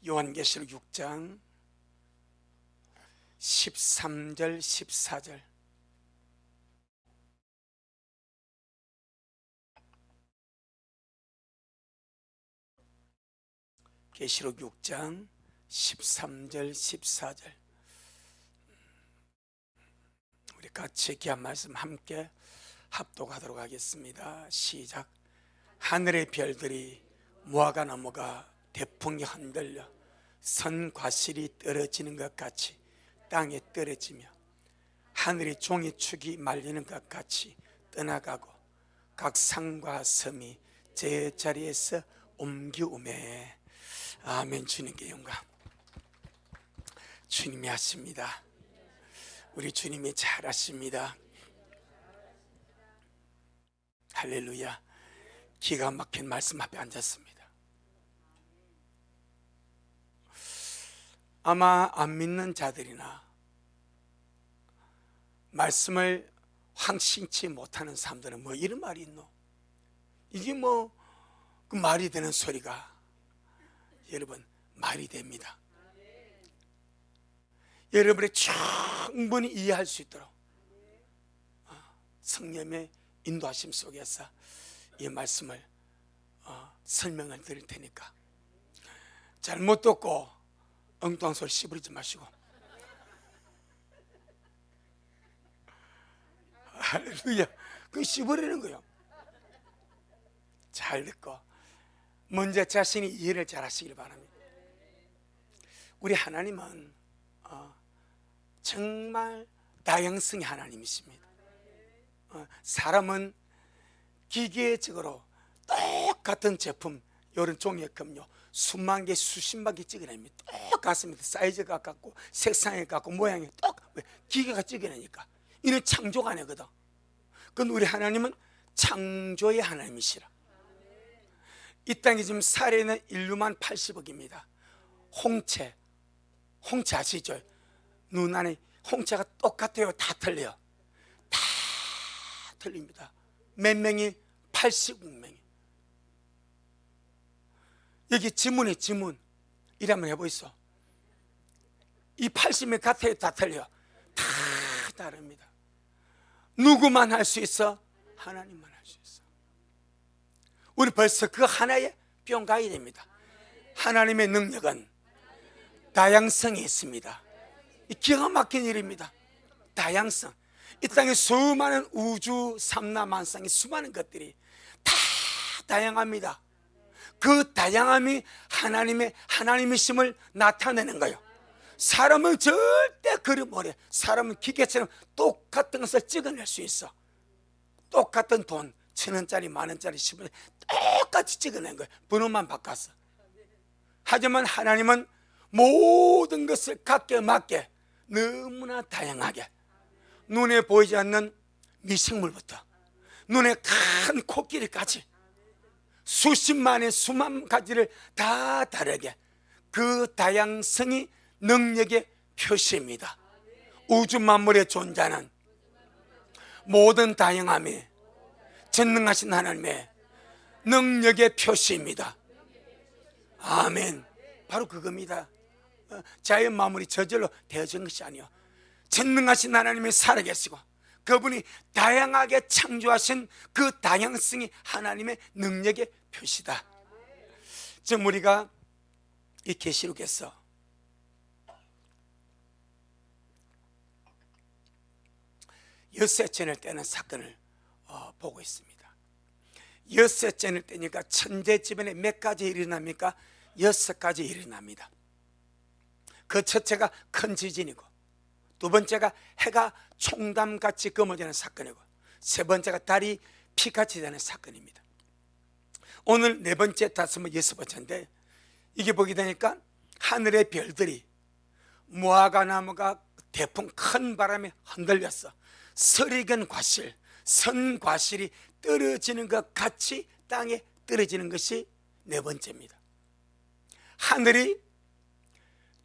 요한계시록 6장 13절 14절. 계시록 6장 13절 14절. 우리 같이 귀한 말씀 함께 합독하도록 하겠습니다. 시작. 하늘의 별들이 무화과 나무가 대풍이 흔들려 선 과실이 떨어지는 것 같이 땅에 떨어지며 하늘의 종이축이 말리는 것 같이 떠나가고 각 산과 섬이 제 자리에서 옮기우매. 아멘. 주님께 영광. 주님이 하십니다. 우리 주님이 잘하십니다. 할렐루야. 기가 막힌 말씀 앞에 앉았습니다. 아마 안 믿는 자들이나 말씀을 확신치 못하는 사람들은 뭐 이런 말이 있노? 이게 뭐 그 말이 되는 소리가, 여러분, 말이 됩니다. 여러분이 충분히 이해할 수 있도록 성령의 인도하심 속에서 이 말씀을 설명을 드릴 테니까 잘못 듣고 엉뚱한 소리 씹으리지 마시고. 할렐루야. 그 씹으리는 거예요. 잘 듣고 먼저 자신이 이해를 잘 하시길 바랍니다. 우리 하나님은 정말 다양성의 하나님이십니다. 사람은 기계적으로 똑같은 제품, 이런 종이에 금요 수만 개, 수십만 개 찍어냅니다. 똑같습니다. 사이즈가 같고 색상이 같고 모양이 왜? 기계가 찍어내니까. 이는 창조가 아니거든. 그런데 우리 하나님은 창조의 하나님이시라. 이 땅에 지금 살아있는 인류만 80억입니다. 홍채 아시죠? 눈 안에 홍채가 똑같아요? 다 틀려요? 다 틀립니다. 몇 명이? 80억 명이. 여기 지문이 지문. 이래 한번 해보이소. 이 80명 같아요? 다 틀려요? 다 다릅니다. 누구만 할 수 있어? 하나님만 할 수 있어. 우리 벌써 그 하나에 뿅 가야 됩니다. 하나님의 능력은 다양성이 있습니다. 기가 막힌 일입니다. 다양성. 이 땅에 수많은 우주 삼라만상의 수많은 것들이 다 다양합니다. 그 다양함이 하나님이심을 나타내는 거예요. 사람은 절대 그리 못해. 사람은 기계처럼 똑같은 것을 찍어낼 수 있어. 똑같은 돈 1,000원짜리, 10,000원짜리, 10원짜리 똑같이 찍어낸 거예요. 번호만 바꿨어. 하지만 하나님은 모든 것을 각게 맞게 너무나 다양하게, 눈에 보이지 않는 미생물부터 눈에 큰 코끼리까지 수십만의 수만 가지를 다 다르게, 그 다양성이 능력의 표시입니다. 우주 만물에 존재하는 모든 다양함이 전능하신 하나님의 능력의 표시입니다. 아멘. 바로 그겁니다. 자연 만물이 저절로 되어진 것이 아니요, 전능하신 하나님이 살아계시고 그분이 다양하게 창조하신 그 다양성이 하나님의 능력의 표시다. 지금 우리가 이 계시록에서 엿새째를 떼는 사건을 보고 있습니다. 엿새째를 떼니까 천재지변에 몇 가지 일어납니까? 6가지 일어납니다. 그 첫째가 큰 지진이고, 두 번째가 해가 총담같이 검어지는 사건이고, 세 번째가 달이 피같이 되는 사건입니다. 오늘 네 번째, 다섯 번째, 여섯 번째인데, 이게 보게 되니까 하늘의 별들이 무화과 나무가 대풍 큰 바람에 흔들렸어. 설익은 과실, 선 과실이 떨어지는 것 같이 땅에 떨어지는 것이 네 번째입니다. 하늘이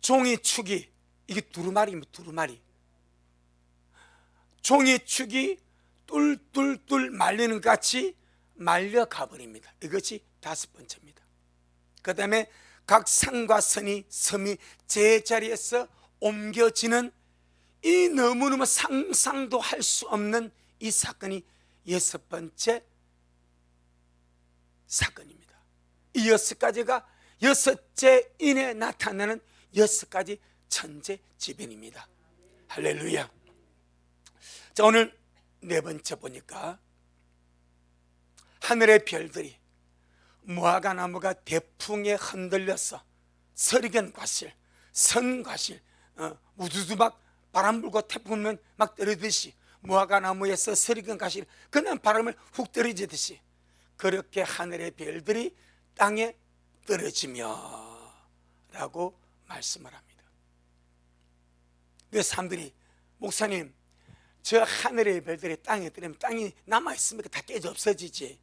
종이축이, 이게 두루마리입니다. 두루마리. 종이축이 뚫뚫뚫 말리는 것 같이 말려가 버립니다. 이것이 다섯 번째입니다. 그 다음에 각 산과 섬이 제자리에서 옮겨지는 이 너무너무 상상도 할 수 없는 이 사건이 여섯 번째 사건입니다. 이 여섯 가지가 여섯째 인에 나타나는 여섯 가지 천재지변입니다. 할렐루야. 자, 오늘 네 번째 보니까 하늘의 별들이 무화과나무가 대풍에 흔들려서 서리견과실, 선과실, 우두두 막 바람 불고 태풍 불면 막 떨어지듯이 무화과나무에서 서리견과실 그냥 바람을 훅 떨어지듯이 그렇게 하늘의 별들이 땅에 떨어지며 라고 말씀을 합니다. 그 사람들이 목사님, 저 하늘의 별들이 땅에 떨어지면 땅이 남아있으니까 다 깨져 없어지지.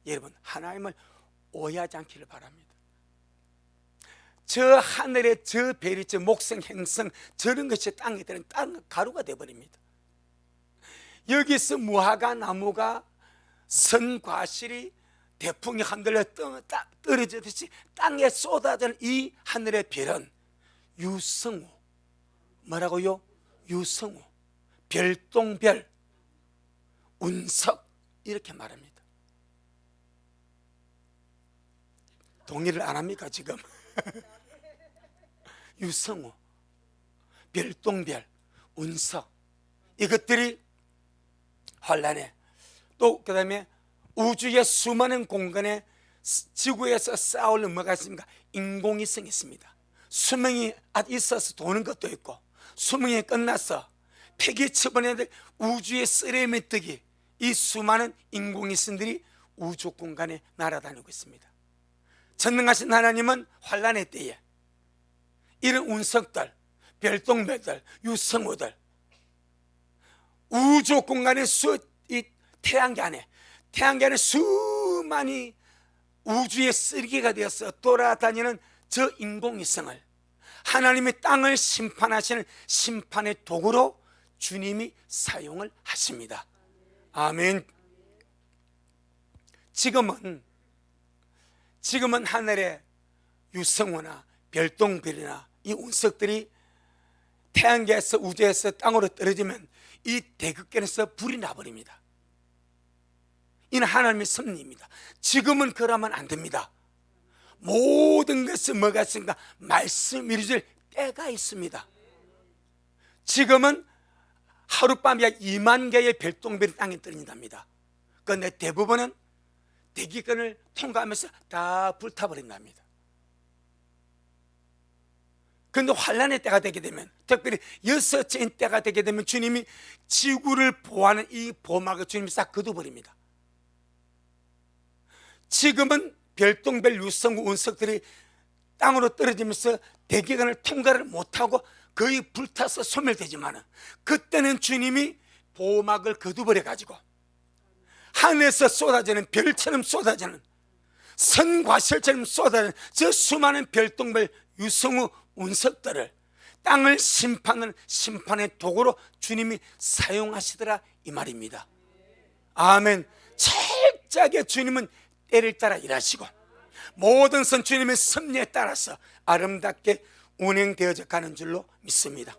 여러분, 하나님을 오해하지 않기를 바랍니다. 저 하늘에 저 별이, 저 목성, 행성 저런 것이 땅에 들은 땅 가루가 되어버립니다. 여기서 무화과 나무가 선과실이 대풍이 흔들려 떨어지듯이 땅에 쏟아지는 이 하늘의 별은 유성우, 뭐라고요? 유성우, 별똥별, 운석 이렇게 말합니다. 동의를 안 합니까 지금? 유성우, 별똥별, 운석 이것들이 환란에 또 그 다음에 우주의 수많은 공간에 지구에서 쌓을 뭐가 있습니까? 인공위성이 있습니다. 수명이 있어서 도는 것도 있고 수명이 끝나서 폐기 처분해야 될 우주의 쓰레기뜨기 이 수많은 인공위성들이 우주 공간에 날아다니고 있습니다. 전능하신 하나님은 환란의 때에 이런 운석들, 별똥별들, 유성우들 우주 공간의 이 태양계 안에 수많이 우주의 쓰레기가 되어서 돌아다니는 저 인공위성을 하나님이 땅을 심판하시는 심판의 도구로 주님이 사용을 하십니다. 아멘. 지금은 하늘의 유성우나 별똥별이나 이 운석들이 태양계에서 우주에서 땅으로 떨어지면 이 대극권에서 불이 나버립니다. 이는 하나님의 섭리입니다. 지금은 그러면 안 됩니다. 모든 것은 뭐가 있습니까? 말씀 이루어질 때가 있습니다. 지금은 하룻밤에 2만 개의 별똥별이 땅에 떨어진답니다. 그런데 대부분은 대기권을 통과하면서 다 불타버린답니다. 그런데 환란의 때가 되게 되면, 특별히 여섯째 때가 되게 되면 주님이 지구를 보호하는 이 보호막을 주님이 싹 걷어버립니다. 지금은 별똥별, 유성우, 운석들이 땅으로 떨어지면서 대기권을 통과를 못하고 거의 불타서 소멸되지만 그때는 주님이 보호막을 걷어버려 가지고 하늘에서 쏟아지는 별처럼 쏟아지는 선과실처럼 쏟아지는 저 수많은 별똥별, 유성우, 운석들을 땅을 심판하는 심판의 도구로 주님이 사용하시더라 이 말입니다. 아멘. 철저하게 주님은 때를 따라 일하시고 모든 선 주님의 섭리에 따라서 아름답게 운행되어져 가는 줄로 믿습니다.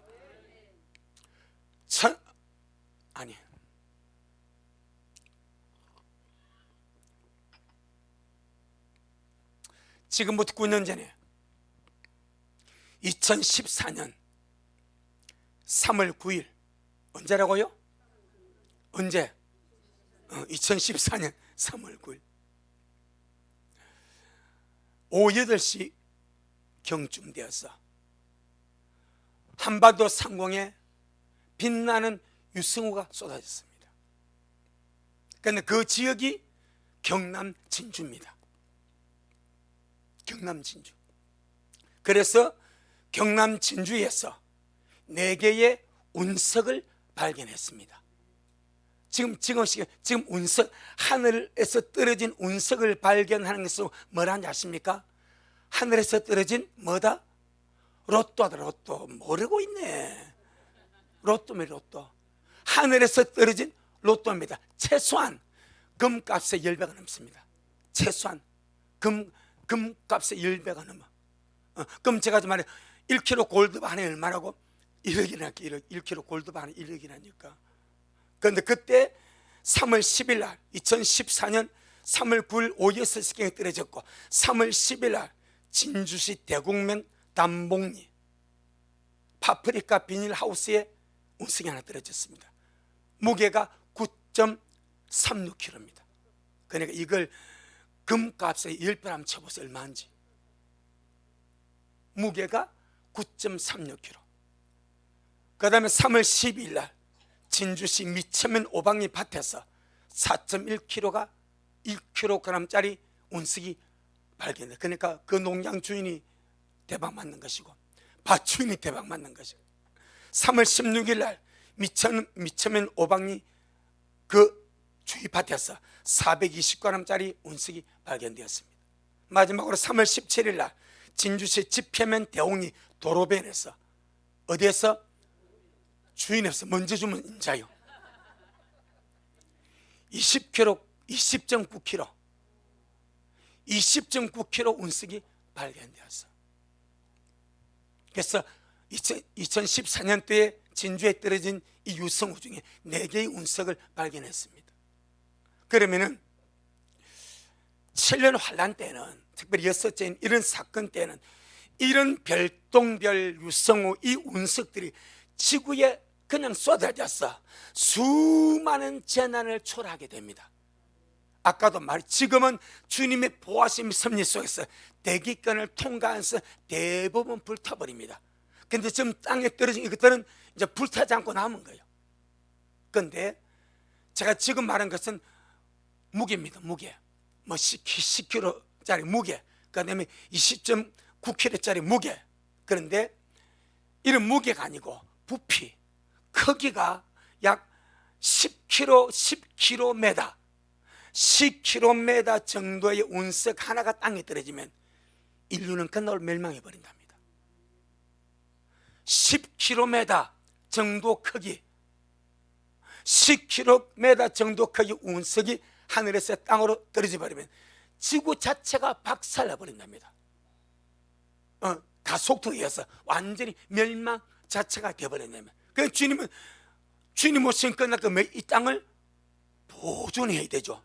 지금부터 9년 전에 2014년 3월 9일 언제라고요? 언제? 2014년 3월 9일 오후 8시 경쯤 되어서 한반도 상공에 빛나는 유성우가 쏟아졌습니다. 그런데 그 지역이 경남 진주입니다. 경남 진주. 그래서 경남 진주에서 4개의 운석을 발견했습니다. 지금 운석, 하늘에서 떨어진 운석을 발견하는 것은 뭐라는지 아십니까? 하늘에서 떨어진 뭐다? 로또다. 로또. 모르고 있네. 로또입니다. 로또. 하늘에서 떨어진 로또입니다. 최소한 금값의 10배가 넘습니다. 최소한 금값의 10배가 넘어. 그럼 제가 좀 말해 1kg 골드반이 얼마라고? 1억이라니까. 1kg 골드반이 1억이라니까. 그런데 그때 3월 10일 날 2014년 3월 9일 오이에서 식경이 떨어졌고 3월 10일 날 진주시 대곡면 담봉리 파프리카 비닐하우스에 운석이 하나 떨어졌습니다. 무게가 9.36kg입니다. 그러니까 이걸 금값에 10배 한번 쳐보세요. 얼마인지. 무게가 9.36kg. 그 다음에 3월 12일 날 진주시 미천면 오방리 밭에서 4.1kg가 1kg짜리 운석이 발견돼. 그러니까 그 농장 주인이 대박 맞는 것이고 밭 주인이 대박 맞는 것이고 3월 16일 날 미천면 오방리 그 주위 밭에서 420g짜리 운석이 발견되었습니다. 마지막으로 3월 17일 날 진주시 지평면 대옥리 도로변에서 어디에서? 주인에서 먼저 주면 인자요. 20kg, 20.9kg 20.9kg 운석이 발견되었어. 그래서 2014년도에 진주에 떨어진 이 유성우 중에 4개의 운석을 발견했습니다. 그러면은 7년 환란 때는, 특별히 6째인 이런 사건 때는 이런 별똥별 유성우 이 운석들이 지구에 그냥 쏟아져서 수많은 재난을 초래하게 됩니다. 아까도 지금은 주님의 보호하심 섭리 속에서 대기권을 통과해서 대부분 불타버립니다. 근데 지금 땅에 떨어진 이것들은 이제 불타지 않고 남은 거예요. 그런데 제가 지금 말한 것은 무게입니다. 무게. 뭐 10kg짜리 무게, 그 다음에 20.9kg짜리 무게. 그런데 이런 무게가 아니고 부피, 크기가 약 10km, 10km 정도의 운석 하나가 땅에 떨어지면 인류는 그날 멸망해 버린답니다. 10km 정도 크기, 10km 정도 크기 운석이 하늘에서 땅으로 떨어져 버리면 지구 자체가 박살나 버린답니다. 가속도에 의해서 완전히 멸망 자체가 되어버린다면, 그래서 주님 오시면 끝났고 이 땅을 보존해야 되죠.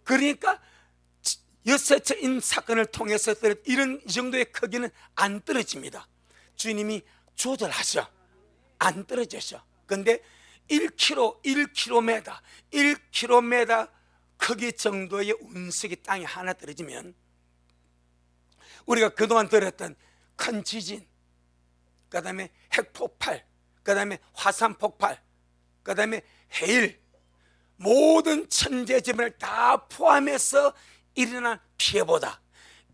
그러니까 여섯째인 사건을 통해서 이런 이 정도의 크기는 안 떨어집니다. 주님이 조절하셔. 안 떨어지셔. 그런데 1km 크기 정도의 운석이 땅에 하나 떨어지면 우리가 그동안 들었던 큰 지진, 그 다음에 핵폭발, 그 다음에 화산폭발, 그 다음에 해일, 모든 천재지변을 다 포함해서 일어난 피해보다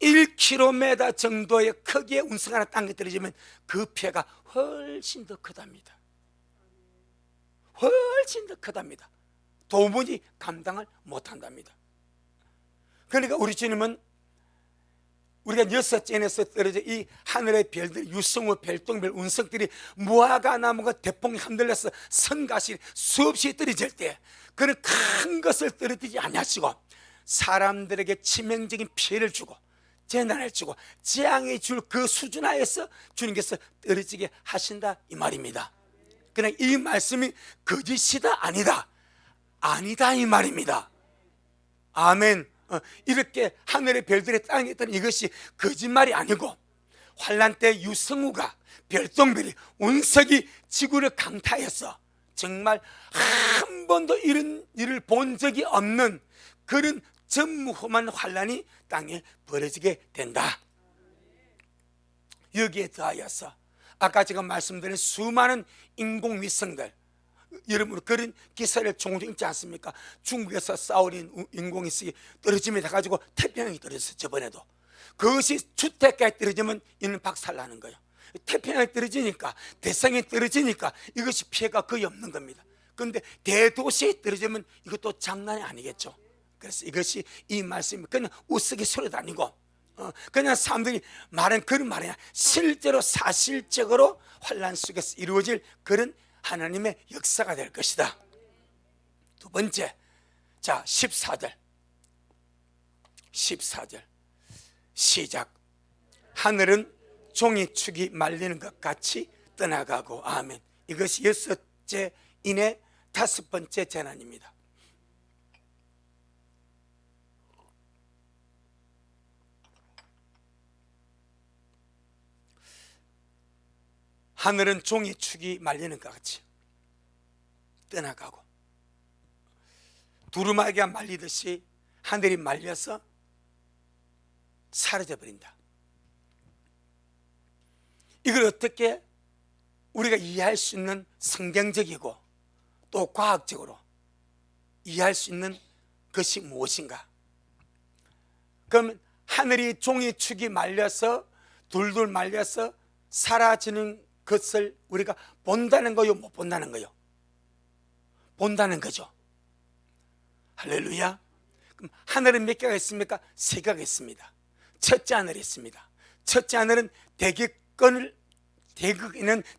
1km 정도의 크기의 운석 하나 땅에 떨어지면 그 피해가 훨씬 더 크답니다. 훨씬 더 크답니다. 도무지 감당을 못한답니다. 그러니까 우리 주님은 우리가 여섯째에서 떨어져 이 하늘의 별들, 유성우, 별똥별, 운석들이 무화과 나무가 대풍에 흔들려서 성가시 수없이 떨어질 때 그런 큰 것을 떨어뜨리지 아니하시고 사람들에게 치명적인 피해를 주고 재난을 주고 재앙을 줄 그 수준 하에서 주님께서 떨어지게 하신다 이 말입니다. 그냥 이 말씀이 거짓이다 아니다, 아니다 이 말입니다. 아멘. 이렇게 하늘의 별들의 땅에 있던 이것이 거짓말이 아니고 환란 때 유성우가, 별똥별이, 운석이 지구를 강타해서 정말 한 번도 이런 일을 본 적이 없는 그런 전무후무한 환란이 땅에 벌어지게 된다. 여기에 더하여서 아까 제가 말씀드린 수많은 인공위성들, 여러분 그런 기사를 종종 읽지 않습니까? 중국에서 싸우는 인공위성이 떨어짐에 가지고 태평양이 떨어졌어요. 저번에도 그것이 주택가에 떨어지면 이는 박살나는 거예요. 태평양에 떨어지니까, 대성에 떨어지니까 이것이 피해가 거의 없는 겁니다. 그런데 대도시에 떨어지면 이것도 장난이 아니겠죠. 그래서 이것이 이 말씀이 그냥 우스갯소리도 아니고 그냥 사람들이 말한 그런 말이야. 실제로 사실적으로 환란 속에서 이루어질 그런 하나님의 역사가 될 것이다. 두 번째, 자 14절 시작. 하늘은 종이축이 말리는 것 같이 떠나가고. 아멘. 이것이 여섯째 인의 다섯 번째 재난입니다. 하늘은 종이축이 말리는 것 같이 떠나가고, 두루마기가 말리듯이 하늘이 말려서 사라져버린다. 이걸 어떻게 우리가 이해할 수 있는 성경적이고 또 과학적으로 이해할 수 있는 것이 무엇인가? 그러면 하늘이 종이축이 말려서 둘둘 말려서 사라지는 것을 우리가 본다는 거요, 못 본다는 거요? 본다는 거죠. 할렐루야. 그럼 하늘은 몇 개가 있습니까? 세 개가 있습니다. 첫째 하늘이 있습니다. 첫째 하늘은 대기권은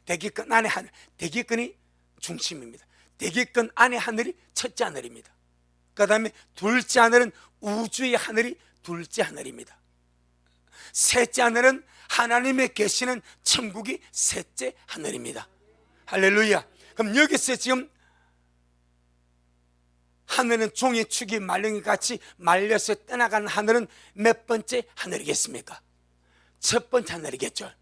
대기권 안에 하늘, 대기권이 중심입니다. 대기권 안에 하늘이 첫째 하늘입니다. 그 다음에 둘째 하늘은 우주의 하늘이 둘째 하늘입니다. 셋째 하늘은 하나님의 계시는 천국이 셋째 하늘입니다. 할렐루야. 그럼 여기서 지금 하늘은 종이축이 말린 것 같이 말려서 떠나가는 하늘은 몇 번째 하늘이겠습니까? 첫 번째 하늘이겠죠.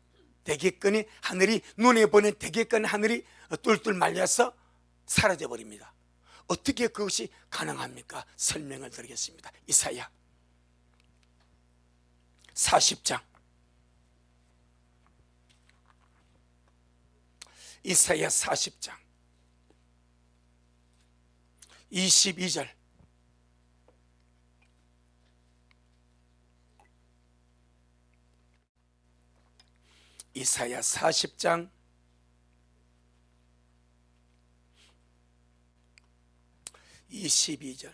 대기권이 하늘이, 눈에 보는 대기권 하늘이 뚫뚫 말려서 사라져 버립니다. 어떻게 그것이 가능합니까? 설명을 드리겠습니다. 이사야 40장, 이사야 40장 22절. 이사야 40장 22절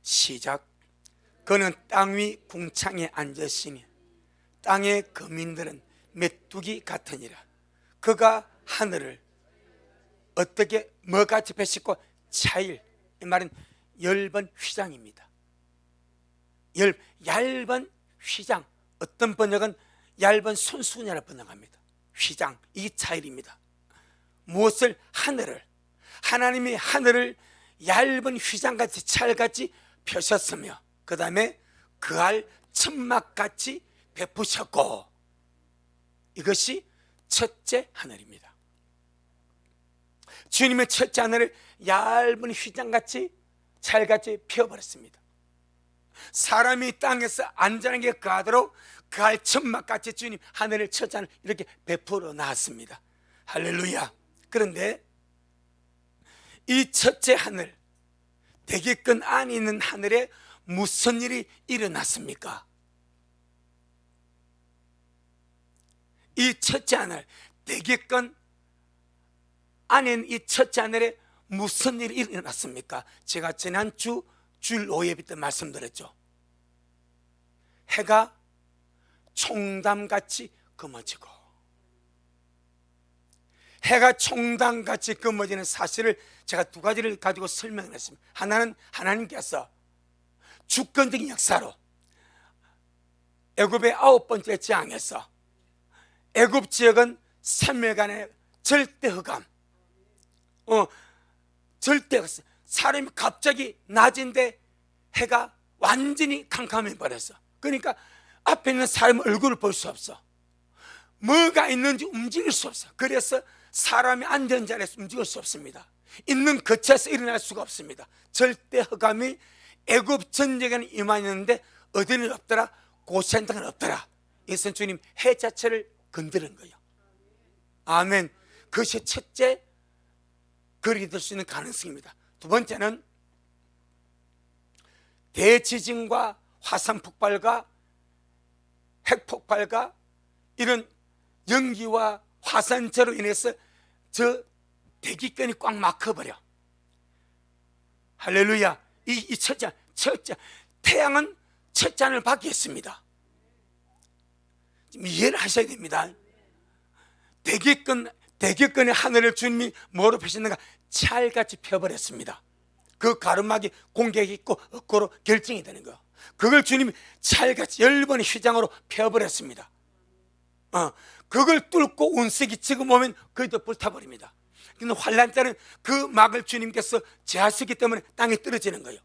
시작. 그는 땅 위 궁창에 앉으시니 땅의 거민들은 메뚜기 같으니라. 그가 하늘을 어떻게 뭐같이 펴시고 차일, 이 말은 엷은 휘장입니다. 얇은 휘장, 어떤 번역은 얇은 손수건이라 번역합니다. 휘장, 이 차일입니다. 무엇을? 하늘을, 하나님이 하늘을 얇은 휘장같이 찰같이 펴셨으며 그 다음에 그할 천막같이 베푸셨고, 이것이 첫째 하늘입니다. 주님의 첫째 하늘을 얇은 휘장같이 찰같이 펴버렸습니다. 사람이 땅에서 안전하게 가도록 그할 천막같이 주님 하늘을 첫째 하늘 이렇게 베풀어 놨습니다. 할렐루야. 그런데 이 첫째 하늘, 대기권 안에 있는 하늘에 무슨 일이 일어났습니까? 이 첫째 하늘, 대기권 안에 있는 이 첫째 하늘에 무슨 일이 일어났습니까? 제가 지난주 주일 오예비 때 말씀드렸죠. 해가 총담같이 검어지고, 해가 총담같이 검어지는 사실을 제가 두 가지를 가지고 설명을 했습니다. 하나는 하나님께서 주권적인 역사로 애굽의 9번째 재앙에서 애굽 지역은 3일간의 절대 흑암, 절대 사람이 갑자기 낮인데 해가 완전히 캄캄해 버렸어. 그러니까 앞에 있는 사람 얼굴을 볼 수 없어. 뭐가 있는지 움직일 수 없어. 그래서 사람이 앉은 자리에서 움직일 수 없습니다. 있는 거처에서 일어날 수가 없습니다. 절대 흑암이 애굽 전역에는 임하였는데 어디는 없더라? 고센터는 없더라. 이것은 주님 해 자체를 건드린 거예요. 아멘. 그것이 첫째 거리 될 수 있는 가능성입니다. 두 번째는 대지진과 화산 폭발과 핵 폭발과 이런 연기와 화산재로 인해서 저 대기권이 꽉 막혀버려. 할렐루야. 이 첫째 태양은 첫째 하늘을 받겠습니다. 이해를 하셔야 됩니다. 대기권의 하늘을 주님이 뭐로 펴셨는가? 찰같이 펴버렸습니다. 그 가르막이 공격이 있고 없고로 결정이 되는 거예요. 그걸 주님이 찰같이 10번의 휘장으로 펴버렸습니다. 그걸 뚫고 운석이 지금 오면 거기도 불타버립니다. 근데 환란 때는 그 막을 주님께서 제하시기 때문에 땅에 떨어지는 거예요.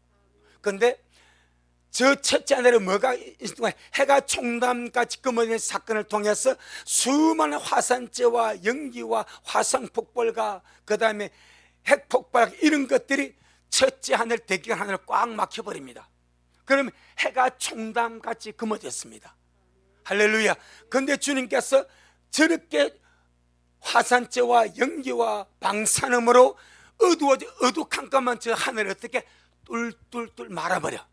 그런데 저 첫째 하늘에 뭐가 있을까? 해가 총담같이 끊어진 사건을 통해서 수많은 화산재와 연기와 화성 폭발과 그 다음에 핵 폭발 이런 것들이 첫째 하늘 대기관 하늘을 꽉 막혀버립니다. 그러면 해가 총담같이 금어졌습니다. 할렐루야. 그런데 주님께서 저렇게 화산재와 연기와 방사능으로 어둑한 것만 저 하늘을 어떻게 뚫뚫뚫 말아버려.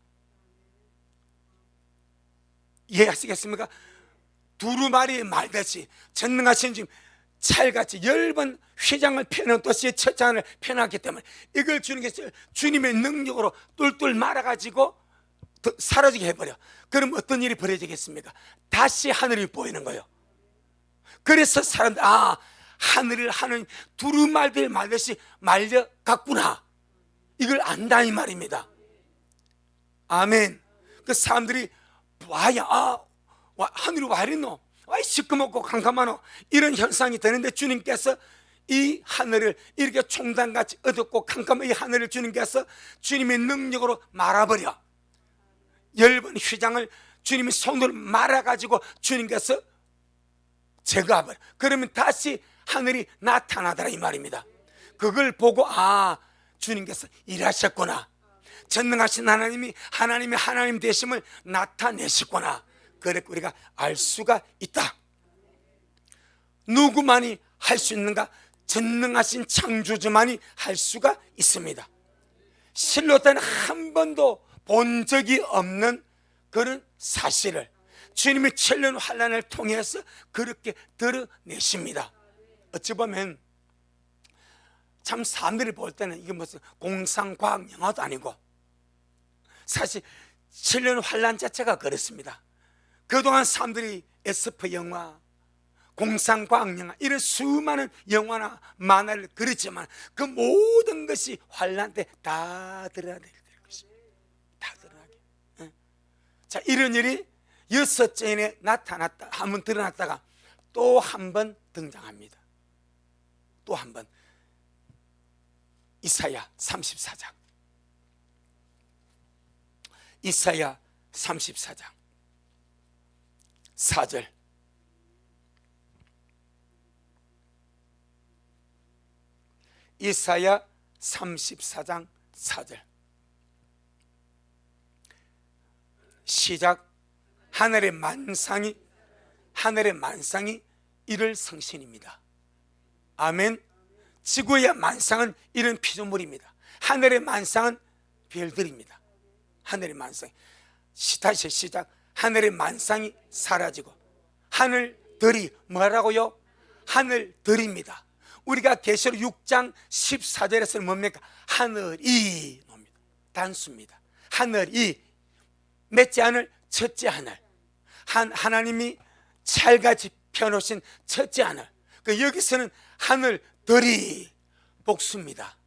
이해하시겠습니까? 두루마리 말듯이 전능하신 주님 찰같이 10번 휘장을 펴는 도시의 첫째 하늘을 펴놨기 때문에 이걸 주님께서 주님의 능력으로 뚫뚫 말아가지고 사라지게 해버려. 그럼 어떤 일이 벌어지겠습니까? 다시 하늘이 보이는 거예요. 그래서 사람들 하늘을 하는 두루마리들 말듯이 말려갔구나, 이걸 안다 이 말입니다. 아멘. 그 사람들이 와야 하늘이 와 이랬노, 와 시커멓고 캄캄하노, 이런 현상이 되는데 주님께서 이 하늘을 이렇게 총단같이 어둡고 캄캄한 이 하늘을 주님께서 주님의 능력으로 말아버려. 10번 휘장을 주님이 손으로 말아가지고 주님께서 제거해버려. 그러면 다시 하늘이 나타나더라 이 말입니다. 그걸 보고 주님께서 일하셨구나, 전능하신 하나님이 하나님 되심을 나타내셨구나, 그렇게 우리가 알 수가 있다. 누구만이 할 수 있는가? 전능하신 창조주만이 할 수가 있습니다. 실로자는 한 번도 본 적이 없는 그런 사실을 주님의 7년 환란을 통해서 그렇게 드러내십니다. 어찌 보면 참 사람들이 볼 때는 이게 무슨 공상과학 영화도 아니고, 사실 7년 환란 자체가 그렇습니다. 그동안 사람들이 SF 영화, 공상과학 영화 이런 수많은 영화나 만화를 그렸지만 그 모든 것이 환란 때 다 드러나게 될 것입니다. 다 드러나게. 자, 이런 일이 6번에 나타났다, 한번 드러났다가 또 한 번 등장합니다. 또 한 번. 이사야 34장. 이사야 34장 4절. 이사야 34장 4절. 시작. 하늘의 만상이 이를 성신입니다. 아멘. 지구의 만상은 이런 피조물입니다. 하늘의 만상은 별들입니다. 하늘의 만상. 다시 시작. 하늘의 만상이 사라지고 하늘들이 뭐라고요? 하늘들입니다. 우리가 계시록 6장 14절에서는 뭡니까? 하늘이 놈입니다. 단수입니다. 하늘이 몇째 하늘? 첫째 하늘. 하나님이 찰같이 펴놓으신 첫째 하늘. 여기서는 하늘들이 복수입니다.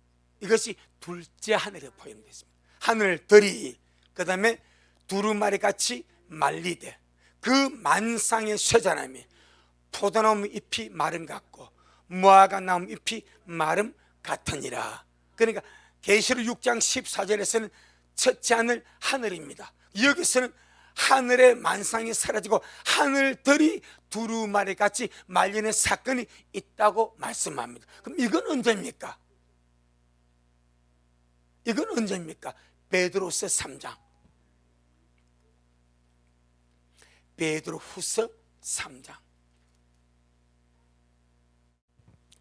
이것이 둘째 하늘에 포함되어 있습니다. 하늘들이, 그 다음에 두루마리 같이 말리되 그 만상의 쇠자나미 포도나무 잎이 마름 같고 무화과 나무 잎이 마름 같으니라. 그러니까 계시록 6장 14절에서는 첫째 하늘 하늘입니다. 여기서는 하늘의 만상이 사라지고 하늘들이 두루마리 같이 말리는 사건이 있다고 말씀합니다. 그럼 이건 언제입니까? 이건 언제입니까? 베드로후서 3장. 베드로후서 3장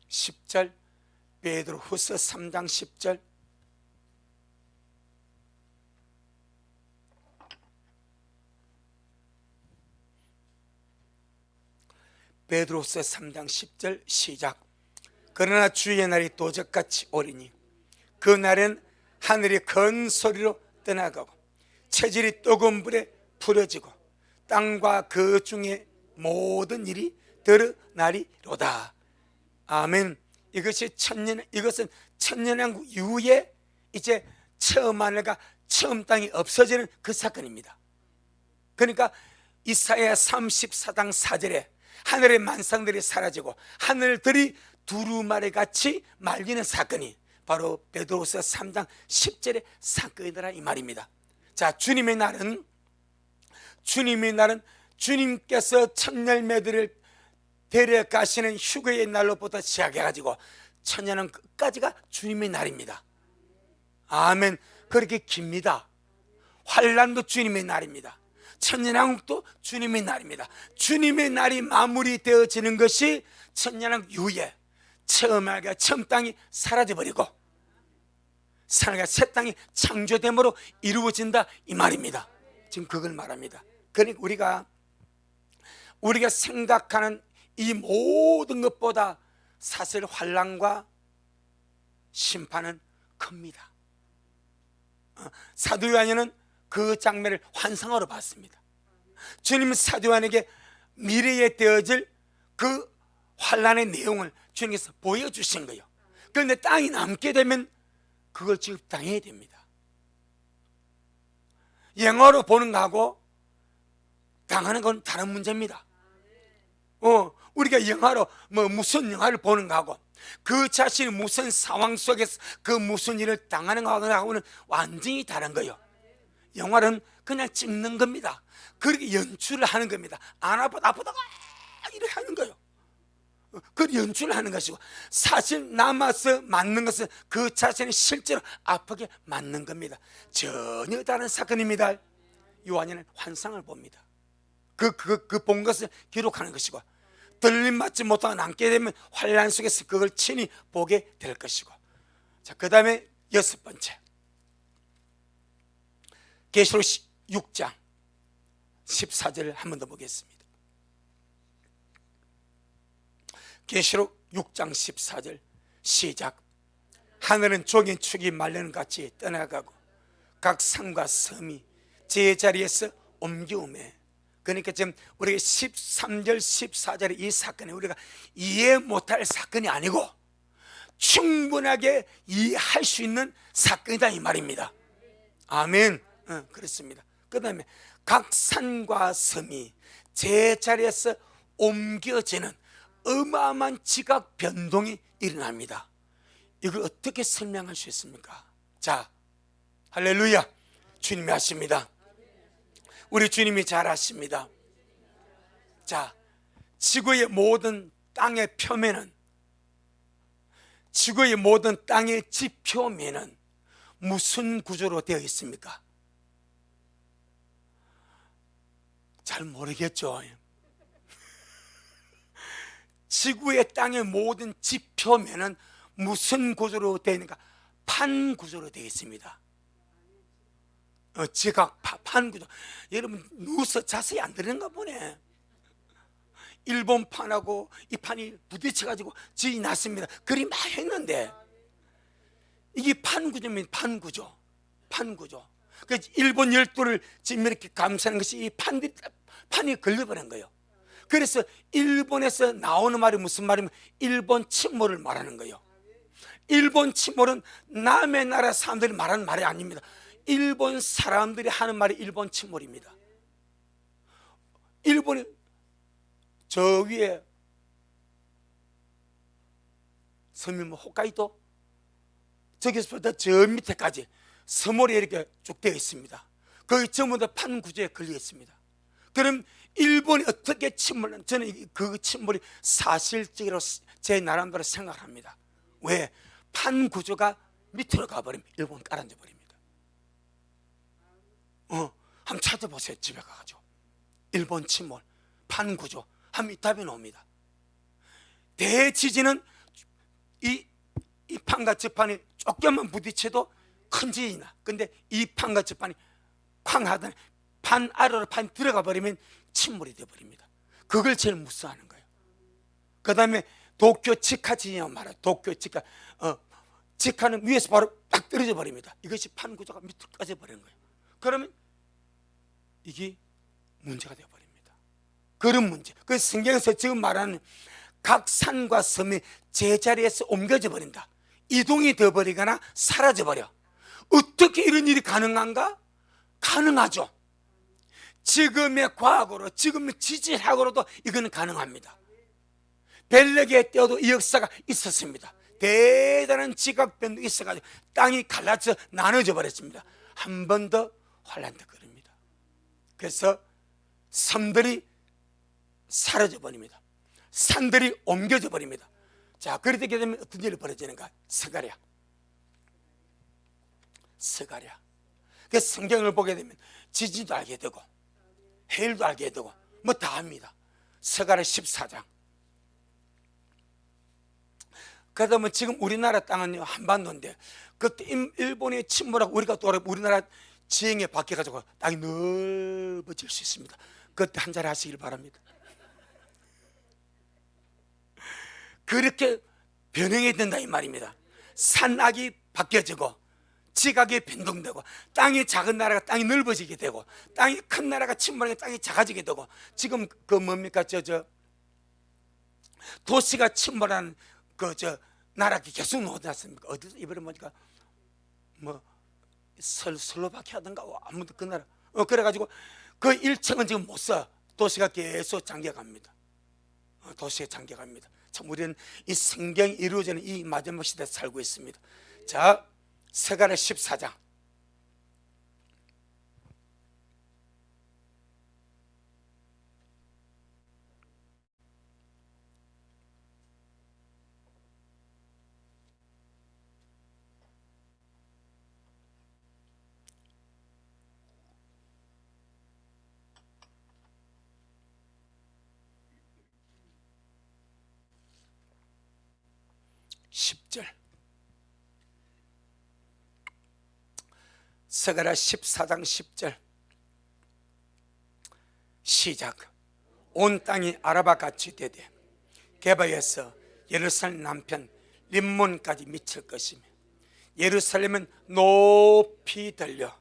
10절. 베드로후서 3장 10절. 베드로후서 3장 10절 시작. 그러나 주의 날이 도적같이 오리니 그 날엔 하늘이 큰 소리로 떠나가고 체질이 뜨거운 불에 풀어지고 땅과 그 중에 모든 일이 드러나리로다. 아멘. 이것은 천년왕국 이후에 이제 처음 하늘과 처음 땅이 없어지는 그 사건입니다. 그러니까 이사야 34장 4절에 하늘의 만상들이 사라지고 하늘들이 두루마리 같이 말리는 사건이 바로 베드로서 3장 10절의 사건이더라 이 말입니다. 자, 주님의 날은 주님께서 첫 열매들을 데려가시는 휴거의 날로부터 시작해가지고 천년은 끝까지가 주님의 날입니다. 아멘. 그렇게 깁니다. 환란도 주님의 날입니다. 천년왕국도 주님의 날입니다. 주님의 날이 마무리되어지는 것이 천년왕국 이후에 처음 땅이 사라져버리고 새 땅이 창조됨으로 이루어진다 이 말입니다. 지금 그걸 말합니다. 그러니까 우리가 생각하는 이 모든 것보다 사실 환란과 심판은 큽니다. 사도 요한은 그 장면을 환상으로 봤습니다. 주님은 사도 요한에게 미래에 되어질 그 환란의 내용을 주님께서 보여주신 거예요. 그런데 땅이 남게 되면 그걸 지급당해야 됩니다. 영화로 보는 거하고 당하는 건 다른 문제입니다. 우리가 영화로 무슨 영화를 보는 거하고 그 자신이 무슨 상황 속에서 그 무슨 일을 당하는 거하고는 완전히 다른 거예요. 영화는 그냥 찍는 겁니다. 그렇게 연출을 하는 겁니다. 안 아프다가 이렇게 하는 거예요. 그 연출을 하는 것이고 사실 남아서 맞는 것은 그 자신이 실제로 아프게 맞는 겁니다. 전혀 다른 사건입니다. 요한은 환상을 봅니다. 그 본 것을 기록하는 것이고 들림 맞지 못하고 남게 되면 환란 속에서 그걸 친히 보게 될 것이고. 자, 그 다음에 6번째 계시록 6장 14절을 한 번 더 보겠습니다. 계시록 6장 14절 시작. 하늘은 종인 축이 말르는 같이 떠나가고 각 산과 섬이 제자리에서 옮기우매. 그러니까 지금 우리가 13절 14절의 이 사건이 우리가 이해 못할 사건이 아니고 충분하게 이해할 수 있는 사건이다 이 말입니다. 아멘. 그렇습니다. 그 다음에 각 산과 섬이 제자리에서 옮겨지는 어마어마한 지각 변동이 일어납니다. 이걸 어떻게 설명할 수 있습니까? 자, 할렐루야. 주님이 하십니다. 우리 주님이 잘 하십니다. 자, 지구의 모든 땅의 표면은, 지구의 모든 땅의 지표면은 무슨 구조로 되어 있습니까? 잘 모르겠죠. 지구의 땅의 모든 지표면은 무슨 구조로 되어 있는가? 판 구조로 되어 있습니다. 지각 판 구조. 여러분 누워서 자세히 안 들리는가 보네. 일본 판하고 이 판이 부딪혀가지고 지이 났습니다. 그리 많이 했는데 이게 판 구조입니다. 판 구조. 그래서 일본 열도를 지금 이렇게 감싸는 것이 이 판이 걸려버린 거예요. 그래서 일본에서 나오는 말이 무슨 말이면 일본 침몰을 말하는 거예요. 일본 침몰은 남의 나라 사람들이 말하는 말이 아닙니다. 일본 사람들이 하는 말이 일본 침몰입니다. 일본이 저 위에 섬이 홋카이도 저기서부터 저 밑에까지 서몰이 이렇게 쭉 되어 있습니다. 거기 전부 다 판 구조에 걸려 있습니다. 그럼 일본이 어떻게 침몰을, 저는 그 침몰이 사실적으로 제 나름대로 생각합니다. 왜? 판 구조가 밑으로 가버리면 일본 깔아앉아 버립니다. 한번 찾아보세요. 집에 가가지고 일본 침몰 판 구조 하면 답이 나옵니다. 대지진은 이 판과 저 판이 조금만 부딪혀도 큰 지진이 나. 근데 이 판과 저 판이 쾅 하더니 판 아래로 판이 들어가 버리면 침몰이 되어버립니다. 그걸 제일 무서워하는 거예요. 그 다음에 도쿄 직하 지진이라고 말해요. 도쿄 직하. 직하는 위에서 바로 팍 떨어져 버립니다. 이것이 판 구조가 밑으로 꺼져 버리는 거예요. 그러면 이게 문제가 되어버립니다. 그런 문제. 그 성경에서 지금 말하는 각 산과 섬이 제자리에서 옮겨져 버린다. 이동이 되어버리거나 사라져 버려. 어떻게 이런 일이 가능한가? 가능하죠. 지금의 과학으로, 지금의 지질학으로도 이거는 가능합니다. 벨레의 때도 이 역사가 있었습니다. 대단한 지각변동이 있어가지고 땅이 갈라져 나눠져 버렸습니다. 한 번 더 환란도 그럽니다. 그래서 섬들이 사라져 버립니다. 산들이 옮겨져 버립니다. 자, 그렇게 되면 어떤 일이 벌어지는가? 스가랴. 그 성경을 보게 되면 지진도 알게 되고 해일도 알게 되고 뭐 다 합니다. 스가랴 14장. 그러다 보면 지금 우리나라 땅은 한반도인데, 그때 일본이 침몰하고 우리가 또 우리나라 지형에 바뀌어가지고 땅이 넓어질 수 있습니다. 그때 한 자리 하시길 바랍니다. 그렇게 변형이 된다 이 말입니다. 산악이 바뀌어지고 지각이 변동되고, 땅이 작은 나라가 땅이 넓어지게 되고, 땅이 큰 나라가 침몰하게 땅이 작아지게 되고, 지금 그 뭡니까 도시가 침몰하는 나라가 계속 나오지 않습니까? 어디서 이번에 보니까 뭐 슬로바키아든가 아무도 그 나라 그래가지고 그 1층은 지금 못 써. 도시가 계속 잠겨갑니다. 도시에 잠겨갑니다. 참 우리는 이 성경이 이루어지는 이 마지막 시대에 살고 있습니다. 자, 스가랴 14장. 스가랴 14장 10절 시작. 온 땅이 아라바같이 되되 게바에서 예루살렘 남편 림몬까지 미칠 것이며, 예루살렘은 높이 들려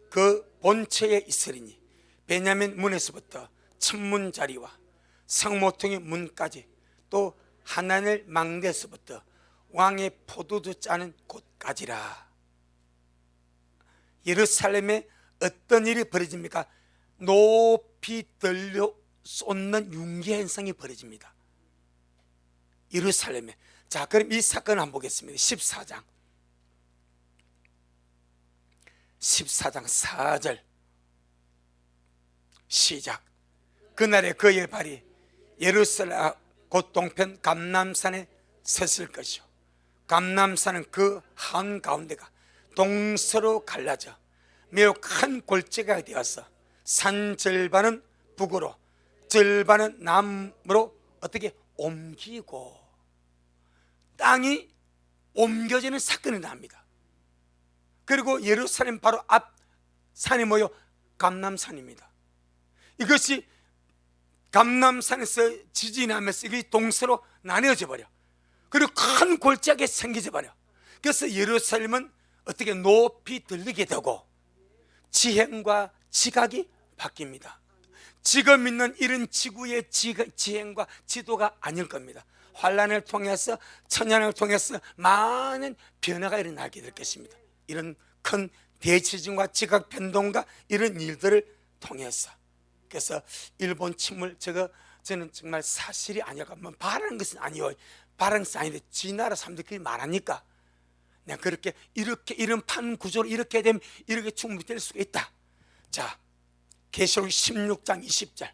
그 본처에 있으리니 베냐민 문에서부터 천문자리와 성모통의 문까지, 또 하나넬 망대에서부터 왕의 포도주 짜는 곳까지라. 예루살렘에 어떤 일이 벌어집니까? 높이 들려 쏟는 융기 현상이 벌어집니다. 예루살렘에. 자, 그럼 이 사건을 한번 보겠습니다. 14장 4절 시작. 그날에 그의 발이 예루살렘 곧 동편 감람산에 섰을 것이요, 감람산은 그 한가운데가 동서로 갈라져 매우 큰 골짜기가 되어서 산 절반은 북으로 절반은 남으로 어떻게 옮기고, 땅이 옮겨지는 사건이 납니다. 그리고 예루살렘 바로 앞 산이 뭐요? 감람산입니다. 이것이 감람산에서 지진이 나면서 이게 동서로 나뉘어져 버려. 그리고 큰 골짜기가 생겨져 버려. 그래서 예루살렘은 어떻게 높이 들리게 되고 지행과 지각이 바뀝니다. 지금 있는 이런 지구의 지행과 지도가 아닐 겁니다. 환란을 통해서, 천년을 통해서 많은 변화가 일어나게 될 것입니다. 이런 큰 대지진과 지각 변동과 이런 일들을 통해서. 그래서 일본 침몰, 저는 정말 사실이 아니라고 한번 바라는 것은 아니요, 바라는 것은 아닌데 지 나라 사람들이 그렇게 말하니까 내가 그렇게 이렇게 이런 판 구조로 이렇게 되면 이렇게 충분히 될 수가 있다. 자, 계시록 16장 20절.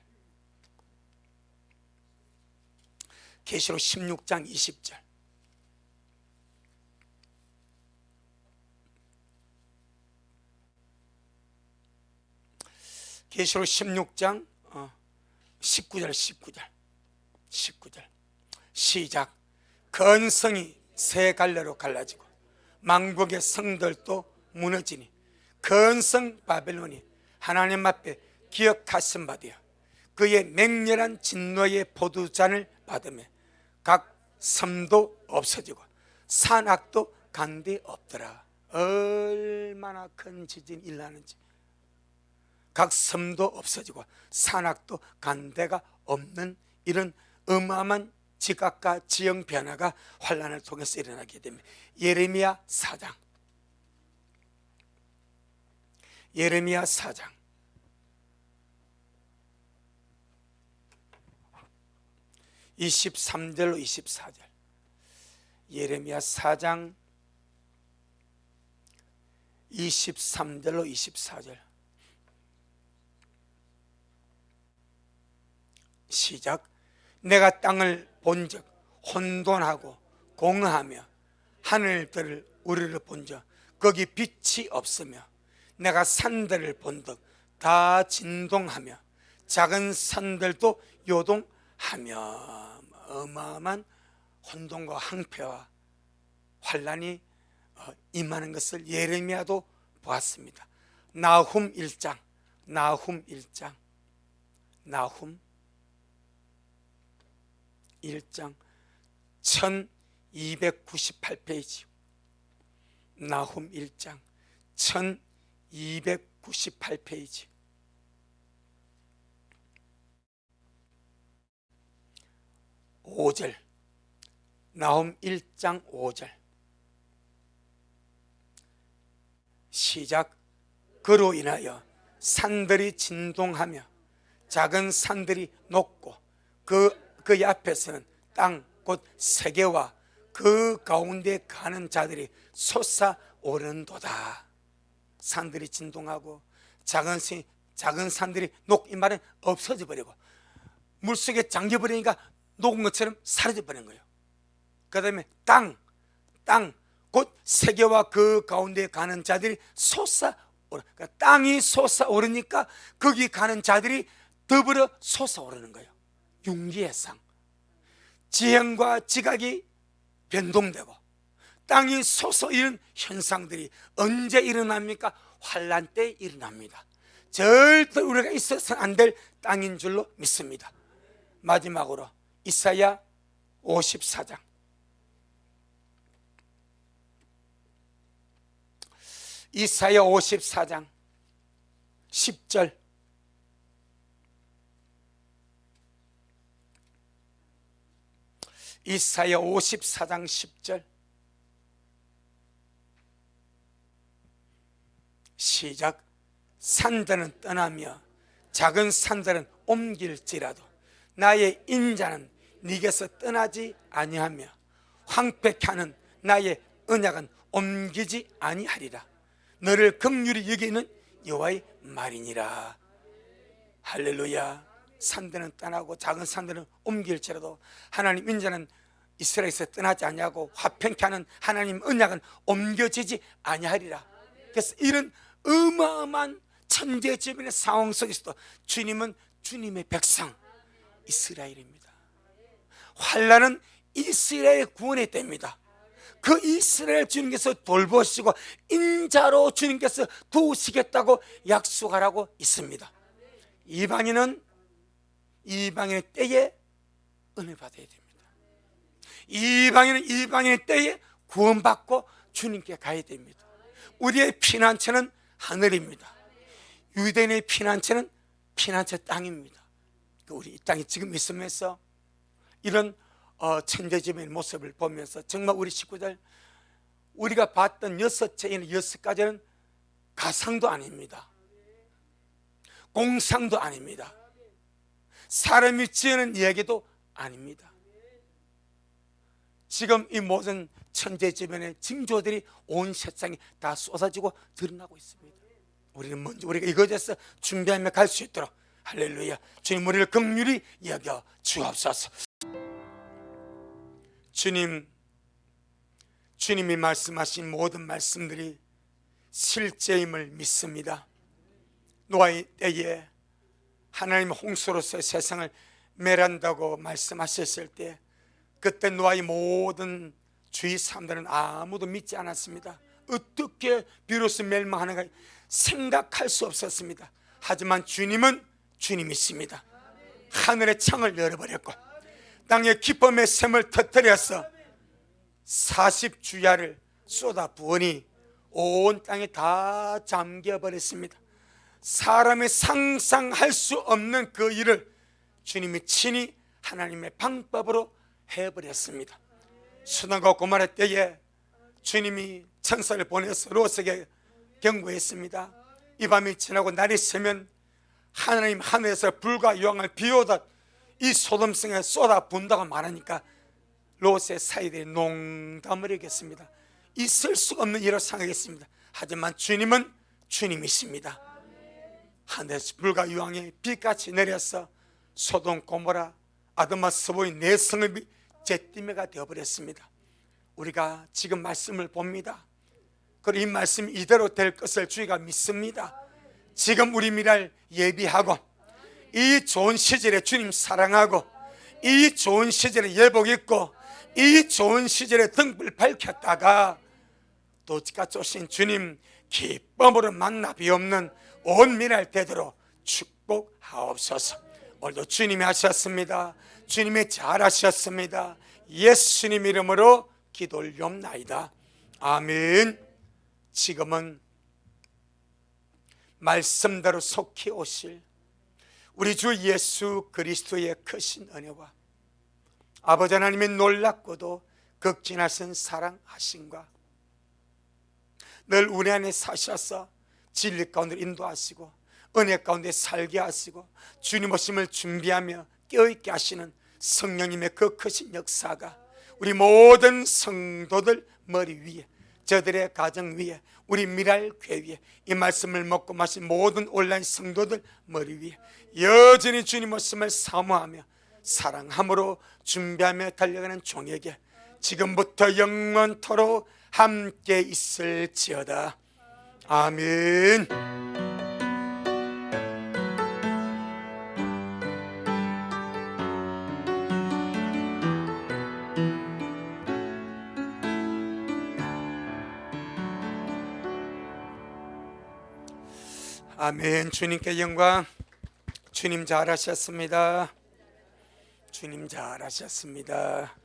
계시록 16장 20절. 계시록 16장 19절 시작. 건성이 세 갈래로 갈라지고 만국의 성들도 무너지니 건성 바벨론이 하나님 앞에 기억하신 바 되어 그의 맹렬한 진노의 포도잔을 받으며 각 섬도 없어지고 산악도 간데 없더라. 얼마나 큰 지진이 일어나는지. 각 섬도 없어지고 산악도 간데가 없는 이런 어마어마한 지각과 지형 변화가 환란을 통해서 일어나게 됩니다. 예레미야 4장. 예레미야 4장 23절로 24절. 예레미야 4장 23절로 24절. 시작. 내가 땅을 본즉 혼돈하고 공허하며 하늘들을 우리를 본즉 거기 빛이 없으며 내가 산들을 본즉 다 진동하며 작은 산들도 요동하며. 어마어마한 혼돈과 항폐와 환란이 임하는 것을 예레미야도 보았습니다. 나훔 1장, 나훔 1장, 나훔 1장 1298페이지. 나훔 1장 1298페이지. 5절. 나훔 1장 5절. 시작. 그로 인하여 산들이 진동하며 작은 산들이 녹고 그 앞에서는 땅 곧 세계와 그 가운데 가는 자들이 솟아오른도다. 산들이 진동하고 작은 산들이 녹, 이 말은 없어져 버리고 물속에 잠겨버리니까 녹은 것처럼 사라져 버린 거예요. 그 다음에 땅 곧 세계와 그 가운데 가는 자들이 그러니까 땅이 솟아오르니까 거기 가는 자들이 더불어 솟아오르는 거예요. 윤기의 상. 지형과 지각이 변동되고 땅이 솟아 이런 현상들이 언제 일어납니까? 환란 때 일어납니다. 절대 우리가 있어서는 안 될 땅인 줄로 믿습니다. 마지막으로 이사야 54장. 이사야 54장 10절. 이사야 54장 10절. 시작. 산들은 떠나며 작은 산들은 옮길지라도 나의 인자는 네게서 떠나지 아니하며 황폐케 하는 나의 언약은 옮기지 아니하리라. 너를 긍휼히 여기는 여호와의 말이니라. 할렐루야. 산들은 떠나고 작은 산들은 옮길지라도 하나님 인자는 이스라엘에서 떠나지 아니하고 화평케 하는 하나님 언약은 옮겨지지 아니하리라. 그래서 이런 어마어마한 천재지변의 상황 속에서도 주님은 주님의 백성 이스라엘입니다. 환란은 이스라엘 구원의 때입니다. 그 이스라엘 주님께서 돌보시고 인자로 주님께서 도우시겠다고 약속하라고 있습니다. 이방인의 때에 은혜 받아야 됩니다. 이방인은 이방인의 때에 구원받고 주님께 가야 됩니다. 우리의 피난처는 하늘입니다. 유대인의 피난처는 피난처 땅입니다. 우리 이 땅에 지금 있으면서 이런 천재지변의 모습을 보면서 정말 우리 식구들, 우리가 봤던 6가지는 가상도 아닙니다. 공상도 아닙니다. 사람이 지어낸 이야기도 아닙니다. 지금 이 모든 천재지변의 징조들이 온 세상에 다 쏟아지고 드러나고 있습니다. 우리는 먼저 우리가 이것에서 준비하며 갈 수 있도록 할렐루야, 주님 우리를 긍휼히 여겨 주옵소서. 주님이 말씀하신 모든 말씀들이 실제임을 믿습니다. 노아의 때에 하나님 홍수로서 세상을 멸한다고 말씀하셨을 때 그때 노아의 모든 주위 사람들은 아무도 믿지 않았습니다. 어떻게 비로소 멸망하는가 생각할 수 없었습니다. 하지만 주님은 주님이십니다. 하늘의 창을 열어버렸고 땅의 기쁨의 샘을 터뜨려서 40주야를 쏟아 부으니 온 땅에 다 잠겨버렸습니다. 사람이 상상할 수 없는 그 일을 주님이 친히 하나님의 방법으로 해버렸습니다. 소돔과 고모라 때에 주님이 천사를 보내서 롯에게 경고했습니다. 이 밤이 지나고 날이 새면 하나님 하늘에서 불과 유황을 비오듯 이 소돔성에 쏟아 분다고 말하니까 롯의 사이들이 농담을 하겠습니다. 있을 수가 없는 일을 생각했습니다. 하지만 주님은 주님이십니다. 하늘에서 불과 유황이 비같이 내려서 소돔 고모라 아드마 스보이 네 성읍이 잿더미가 되어버렸습니다. 우리가 지금 말씀을 봅니다. 그리고 이 말씀이 이대로 될 것을 주의가 믿습니다. 지금 우리 미래를 예비하고 이 좋은 시절에 주님 사랑하고 이 좋은 시절에 예복 입고 이 좋은 시절에 등불 밝혔다가 또 지금까지 오신 주님 기쁨으로 만나 비없는 온 미래를 되도록 축복하옵소서. 오늘도 주님이 하셨습니다. 주님이 잘하셨습니다. 예수님 이름으로 기도 올리옵나이다. 아멘. 지금은 말씀대로 속히 오실 우리 주 예수 그리스도의 크신 은혜와 아버지 하나님의 놀랍고도 극진하신 사랑하심과 늘 우리 안에 사셔서 진리 가운데 인도하시고 은혜 가운데 살게 하시고 주님 오심을 준비하며 깨어있게 하시는 성령님의 그 크신 역사가 우리 모든 성도들 머리 위에, 저들의 가정 위에, 우리 미랄 교회 위에, 이 말씀을 먹고 마신 모든 온라인 성도들 머리 위에 여전히 주님 오심을 사모하며 사랑함으로 준비하며 달려가는 종에게 지금부터 영원토록 함께 있을지어다. 아멘. 아멘. 주님께 영광. 주님 잘하셨습니다. 주님 잘하셨습니다.